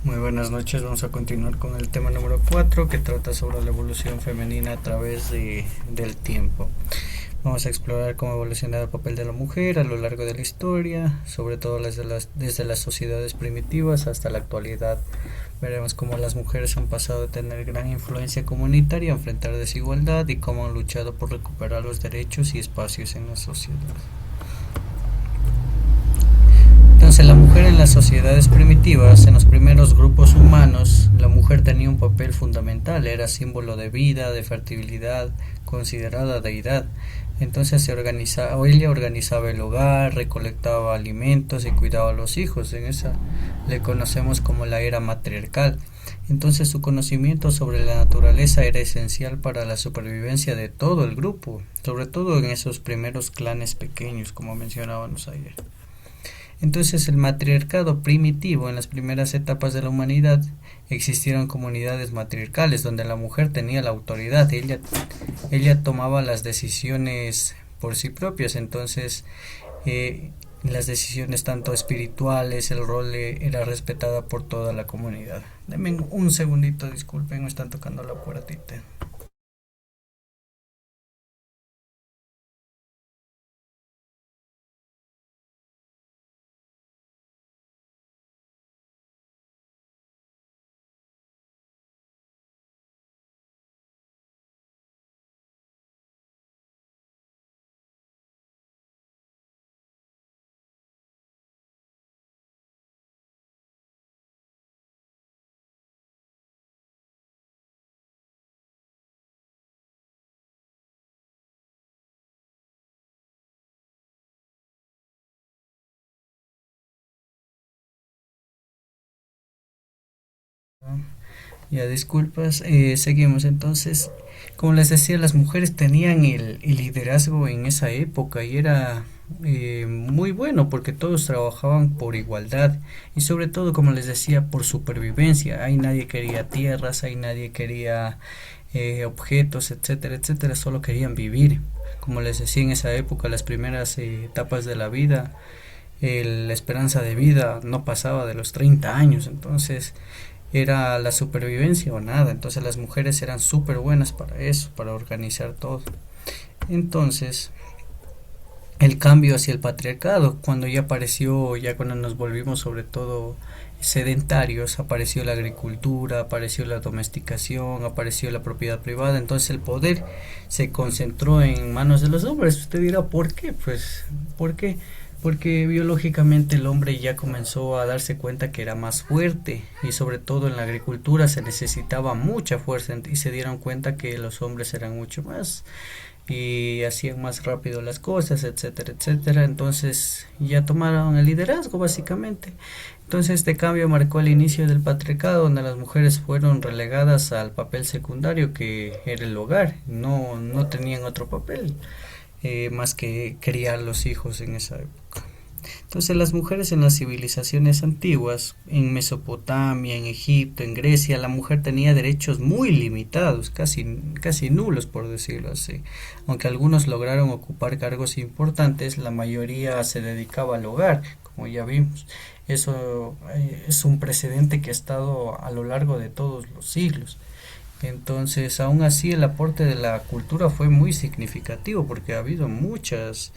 Muy buenas noches, vamos a continuar con el tema número 4 que trata sobre la evolución femenina a través del tiempo. Vamos a explorar cómo ha evolucionado el papel de la mujer a lo largo de la historia, sobre todo desde las sociedades primitivas hasta la actualidad. Veremos cómo las mujeres han pasado de tener gran influencia comunitaria a enfrentar desigualdad y cómo han luchado por recuperar los derechos y espacios en la sociedad. Entonces la mujer en las sociedades primitivas, en los primeros grupos humanos, la mujer tenía un papel fundamental, era símbolo de vida, de fertilidad, considerada deidad. Entonces ella organizaba el hogar, recolectaba alimentos y cuidaba a los hijos. En esa le conocemos como la era matriarcal. Entonces su conocimiento sobre la naturaleza era esencial para la supervivencia de todo el grupo, sobre todo en esos primeros clanes pequeños, como mencionábamos ayer. Entonces el matriarcado primitivo en las primeras etapas de la humanidad existieron comunidades matriarcales donde la mujer tenía la autoridad, ella tomaba las decisiones por sí propias, entonces las decisiones tanto espirituales, el rol era respetada por toda la comunidad. Denme un segundito, disculpen, me están tocando la puertita. Ya, disculpas, seguimos entonces. Como les decía, las mujeres tenían el liderazgo en esa época y era muy bueno porque todos trabajaban por igualdad y sobre todo, como les decía, por supervivencia. Ahí nadie quería tierras, ahí nadie quería objetos, etcétera, etcétera, solo querían vivir. Como les decía, en esa época, las primeras etapas de la vida, la esperanza de vida no pasaba de los 30 años, entonces era la supervivencia o nada. Entonces las mujeres eran súper buenas para eso, para organizar todo. Entonces el cambio hacia el patriarcado, cuando ya apareció, ya cuando nos volvimos sobre todo sedentarios, apareció la agricultura, apareció la domesticación, apareció la propiedad privada, entonces el poder se concentró en manos de los hombres. Usted dirá, ¿por qué? Pues, ¿por qué? Porque biológicamente el hombre ya comenzó a darse cuenta que era más fuerte y sobre todo en la agricultura se necesitaba mucha fuerza y se dieron cuenta que los hombres eran mucho más y hacían más rápido las cosas, etcétera, etcétera. Entonces ya tomaron el liderazgo básicamente. Entonces este cambio marcó el inicio del patriarcado, donde las mujeres fueron relegadas al papel secundario que era el hogar, no tenían otro papel más que criar los hijos en esa época. Entonces las mujeres en las civilizaciones antiguas, en Mesopotamia, en Egipto, en Grecia, la mujer tenía derechos muy limitados, casi nulos por decirlo así. Aunque algunos lograron ocupar cargos importantes, la mayoría se dedicaba al hogar, como ya vimos. Eso es un precedente que ha estado a lo largo de todos los siglos. Entonces, aún así, el aporte de la cultura fue muy significativo porque ha habido muchas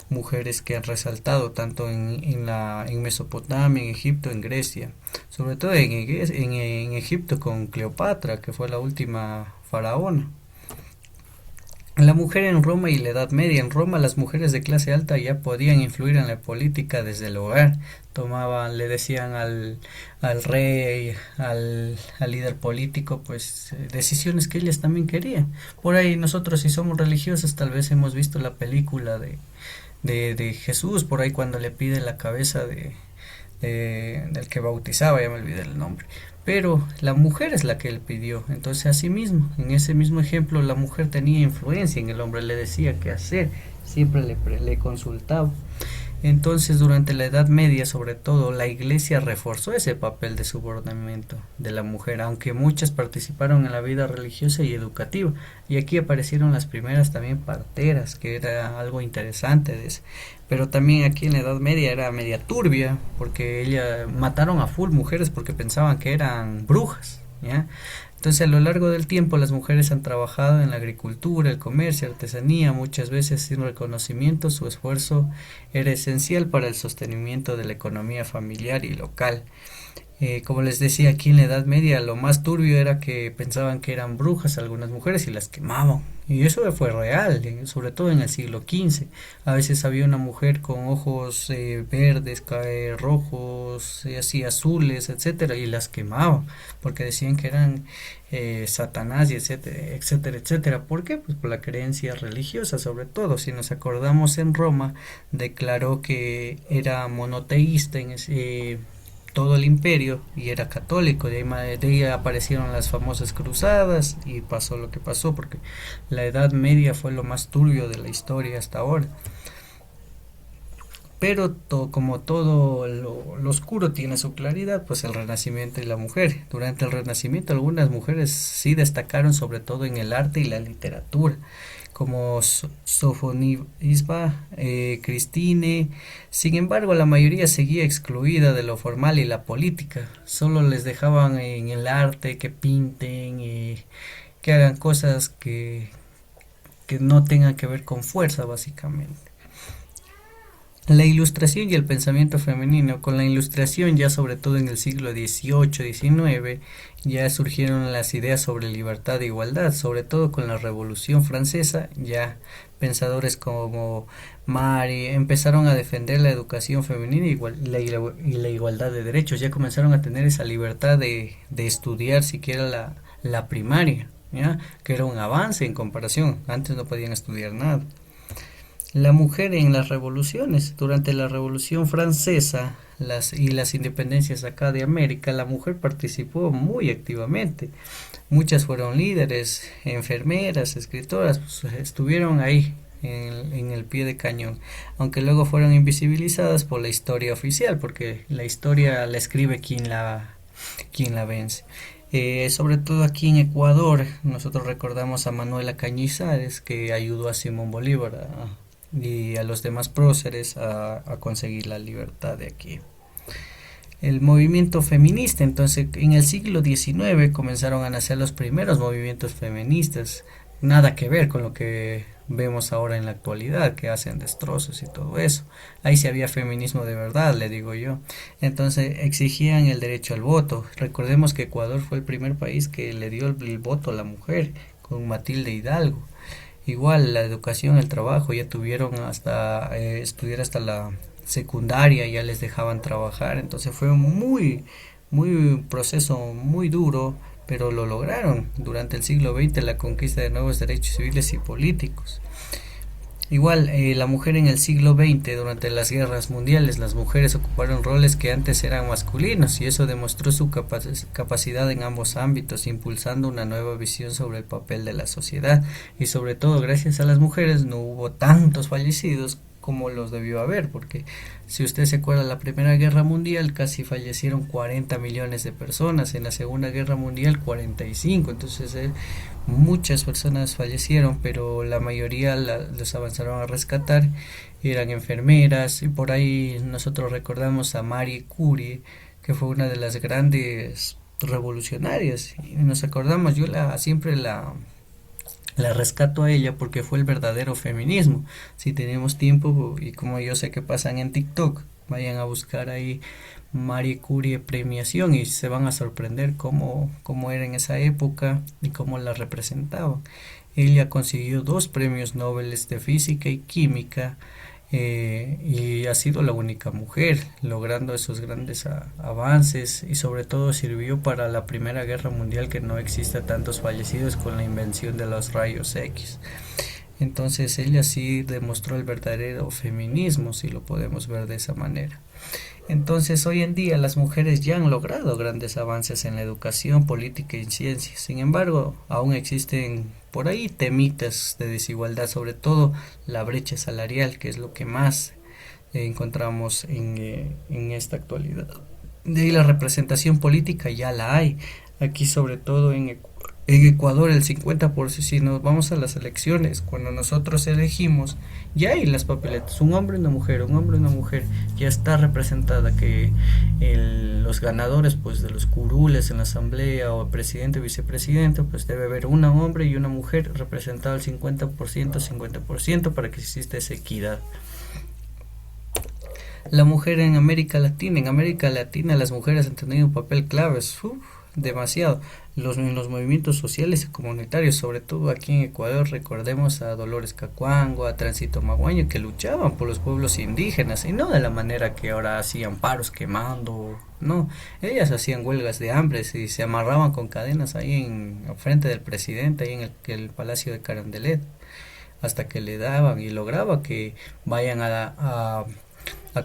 mujeres que han resaltado tanto en Mesopotamia, en Egipto, en Grecia, sobre todo en Egipto con Cleopatra, que fue la última faraona. La mujer en Roma y la Edad Media. En Roma las mujeres de clase alta ya podían influir en la política desde el hogar. Le decían al rey, al líder político, pues decisiones que ellas también querían. Por ahí nosotros si somos religiosos tal vez hemos visto la película de Jesús, por ahí cuando le pide la cabeza del que bautizaba, ya me olvidé el nombre, pero la mujer es la que él pidió. Entonces así mismo, en ese mismo ejemplo, la mujer tenía influencia en el hombre, le decía qué hacer, siempre le consultaba. Entonces, durante la Edad Media, sobre todo, la Iglesia reforzó ese papel de subordinamiento de la mujer, aunque muchas participaron en la vida religiosa y educativa. Y aquí aparecieron las primeras también parteras, que era algo interesante de eso. Pero también aquí en la Edad Media era media turbia, porque ella mataron a full mujeres porque pensaban que eran brujas, ¿ya? Entonces, a lo largo del tiempo, las mujeres han trabajado en la agricultura, el comercio, artesanía, muchas veces sin reconocimiento. Su esfuerzo era esencial para el sostenimiento de la economía familiar y local. Como les decía, aquí en la Edad Media lo más turbio era que pensaban que eran brujas algunas mujeres y las quemaban. Y eso fue real, sobre todo en el siglo XV. A veces había una mujer con ojos verdes, rojos, así azules, etcétera, y las quemaban porque decían que eran Satanás y etcétera, etcétera, etcétera. ¿Por qué? Pues por la creencia religiosa, sobre todo. Si nos acordamos, en Roma declaró que era monoteísta en ese todo el imperio y era católico. De ahí aparecieron las famosas cruzadas y pasó lo que pasó, porque la Edad Media fue lo más turbio de la historia hasta ahora. Pero como todo lo oscuro tiene su claridad, pues el Renacimiento y la mujer. Durante el Renacimiento algunas mujeres sí destacaron, sobre todo en el arte y la literatura, como Sofonisba, Christine. Sin embargo, la mayoría seguía excluida de lo formal y la política. Solo les dejaban en el arte que pinten, que hagan cosas que no tengan que ver con fuerza, básicamente. La ilustración y el pensamiento femenino. Con la ilustración, ya sobre todo en el siglo XVIII-XIX, ya surgieron las ideas sobre libertad e igualdad, sobre todo con la Revolución Francesa. Ya pensadores como Mary empezaron a defender la educación femenina y la igualdad de derechos. Ya comenzaron a tener esa libertad de estudiar siquiera la primaria, ¿ya? Que era un avance en comparación. Antes no podían estudiar nada. La mujer en las revoluciones. Durante la Revolución Francesa y las independencias acá de América, la mujer participó muy activamente. Muchas fueron líderes, enfermeras, escritoras, pues, estuvieron ahí en el pie de cañón, aunque luego fueron invisibilizadas por la historia oficial, porque la historia la escribe quien la vence. Sobre todo aquí en Ecuador, nosotros recordamos a Manuela Cañizares, que ayudó a Simón Bolívar y a los demás próceres a conseguir la libertad de aquí. El movimiento feminista. Entonces, en el siglo XIX comenzaron a nacer los primeros movimientos feministas. Nada que ver con lo que vemos ahora en la actualidad, que hacen destrozos y todo eso. Ahí sí había feminismo de verdad, le digo yo. Entonces exigían el derecho al voto. Recordemos que Ecuador fue el primer país que le dio el voto a la mujer, con Matilde Hidalgo. Igual la educación, el trabajo, ya tuvieron hasta estudiar hasta la secundaria, ya les dejaban trabajar. Entonces fue un proceso muy duro, pero lo lograron durante el siglo XX, la conquista de nuevos derechos civiles y políticos. Igual, la mujer en el siglo XX, durante las guerras mundiales, las mujeres ocuparon roles que antes eran masculinos, y eso demostró su capacidad en ambos ámbitos, impulsando una nueva visión sobre el papel de la sociedad. Y sobre todo, gracias a las mujeres no hubo tantos fallecidos como los debió haber, porque si usted se acuerda, la Primera Guerra Mundial casi fallecieron 40 millones de personas, en la Segunda Guerra Mundial 45. Entonces muchas personas fallecieron, pero la mayoría los avanzaron a rescatar. Eran enfermeras, y por ahí nosotros recordamos a Marie Curie, que fue una de las grandes revolucionarias, y nos acordamos, yo siempre la rescato a ella porque fue el verdadero feminismo. Si tenemos tiempo, y como yo sé que pasan en TikTok, vayan a buscar ahí Marie Curie premiación y se van a sorprender cómo era en esa época y cómo la representaban. Ella consiguió 2 premios Nobel de física y química, y ha sido la única mujer logrando esos grandes avances, y sobre todo sirvió para la Primera Guerra Mundial, que no exista tantos fallecidos con la invención de los rayos X. Entonces ella sí demostró el verdadero feminismo, si lo podemos ver de esa manera. Entonces hoy en día las mujeres ya han logrado grandes avances en la educación, política y ciencia. Sin embargo, aún existen por ahí temitas de desigualdad, sobre todo la brecha salarial, que es lo que más encontramos en esta actualidad. De ahí la representación política ya la hay. Aquí sobre todo en Ecuador el 50%, si nos vamos a las elecciones, cuando nosotros elegimos, ya hay las papeletas, un hombre y una mujer, un hombre y una mujer, ya está representada que los ganadores pues de los curules en la asamblea o presidente, vicepresidente, pues debe haber un hombre y una mujer representado al 50%, 50% para que exista esa equidad. La mujer en América Latina las mujeres han tenido un papel clave, demasiado. En los movimientos sociales y comunitarios, sobre todo aquí en Ecuador, recordemos a Dolores Cacuango, a Tránsito Maguaño, que luchaban por los pueblos indígenas y no de la manera que ahora hacían paros quemando, no, ellas hacían huelgas de hambre y se amarraban con cadenas ahí en frente del presidente, ahí en el Palacio de Carondelet, hasta que le daban y lograba que vayan a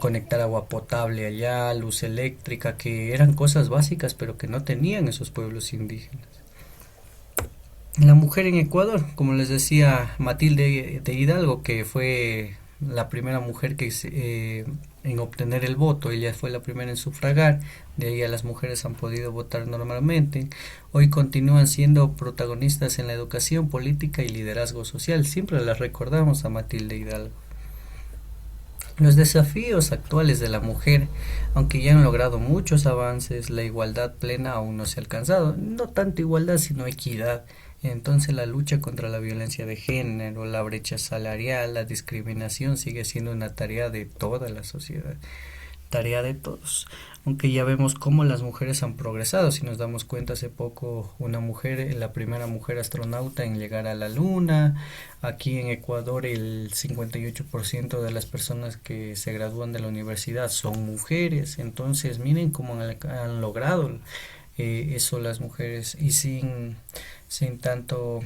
conectar agua potable allá, luz eléctrica, que eran cosas básicas pero que no tenían esos pueblos indígenas. La mujer en Ecuador, como les decía Matilde de Hidalgo, que fue la primera mujer en obtener el voto, ella fue la primera en sufragar, de ahí a las mujeres han podido votar normalmente, hoy continúan siendo protagonistas en la educación, política y liderazgo social, siempre las recordamos a Matilde Hidalgo. Los desafíos actuales de la mujer, aunque ya han logrado muchos avances, la igualdad plena aún no se ha alcanzado. No tanto igualdad, sino equidad. Entonces la lucha contra la violencia de género, la brecha salarial, la discriminación sigue siendo una tarea de toda la sociedad, tarea de todos. Aunque ya vemos cómo las mujeres han progresado. Si nos damos cuenta, hace poco una mujer, la primera mujer astronauta en llegar a la luna. Aquí en Ecuador el 58% de las personas que se gradúan de la universidad son mujeres. Entonces miren cómo han logrado eso las mujeres y sin tanto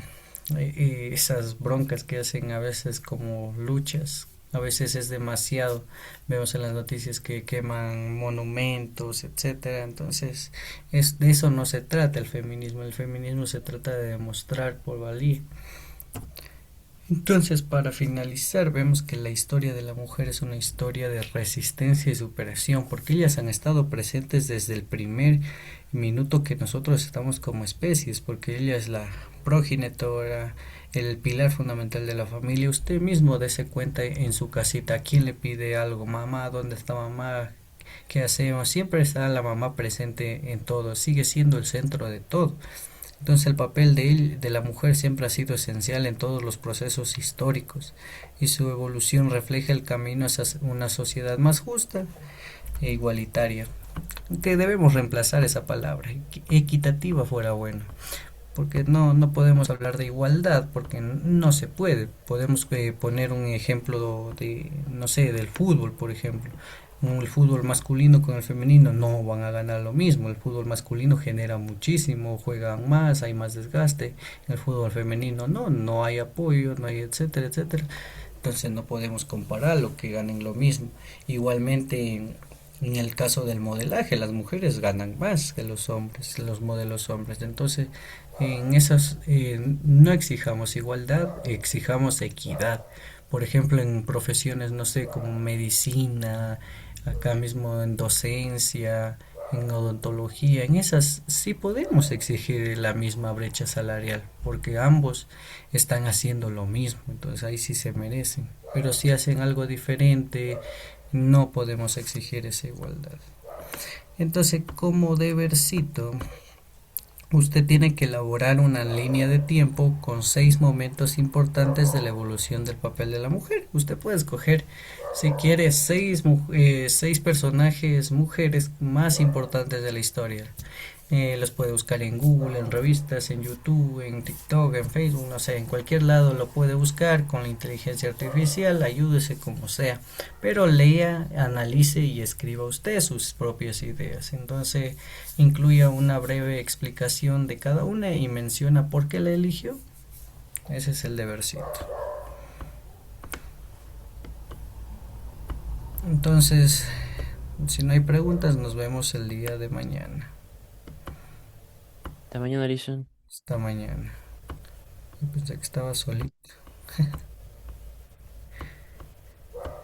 esas broncas que hacen a veces como luchas. A veces es demasiado. Vemos en las noticias que queman monumentos, etcétera. Entonces, de eso no se trata el feminismo. El feminismo se trata de demostrar por valía. Entonces, para finalizar, vemos que la historia de la mujer es una historia de resistencia y superación, porque ellas han estado presentes desde el primer minuto que nosotros estamos como especies, porque ella es la progenitora, el pilar fundamental de la familia. Usted mismo dése cuenta en su casita, ¿a quién le pide algo? Mamá, ¿dónde está mamá? ¿Qué hacemos? Siempre está la mamá presente en todo, sigue siendo el centro de todo. Entonces el papel de la mujer siempre ha sido esencial en todos los procesos históricos y su evolución refleja el camino hacia una sociedad más justa e igualitaria. Que debemos reemplazar esa palabra, equitativa fuera bueno, porque no podemos hablar de igualdad, porque no se puede. Podemos poner un ejemplo de, no sé, del fútbol, por ejemplo. El fútbol masculino con el femenino no van a ganar lo mismo. El fútbol masculino genera muchísimo, juegan más, hay más desgaste. El fútbol femenino no hay apoyo, no hay etcétera, etcétera. Entonces no podemos comparar lo que ganen lo mismo. Igualmente en el caso del modelaje, las mujeres ganan más que los hombres, los modelos hombres. Entonces, en esas no exijamos igualdad, exijamos equidad. Por ejemplo, en profesiones, no sé, como medicina, acá mismo en docencia, en odontología, en esas sí podemos exigir la misma brecha salarial, porque ambos están haciendo lo mismo, entonces ahí sí se merecen. Pero si hacen algo diferente, no podemos exigir esa igualdad. Entonces, como debercito, usted tiene que elaborar una línea de tiempo con 6 momentos importantes de la evolución del papel de la mujer. Usted puede escoger, si quiere, seis personajes mujeres más importantes de la historia. Los puede buscar en Google, en revistas, en YouTube, en TikTok, en Facebook, no sé, en cualquier lado lo puede buscar con la inteligencia artificial, ayúdese como sea, pero lea, analice y escriba usted sus propias ideas. Entonces, incluya una breve explicación de cada una y menciona por qué la eligió. Ese es el debercito. Entonces, si no hay preguntas, nos vemos el día de mañana. Hasta mañana, Alison. Hasta mañana. Yo pensé que estaba solito.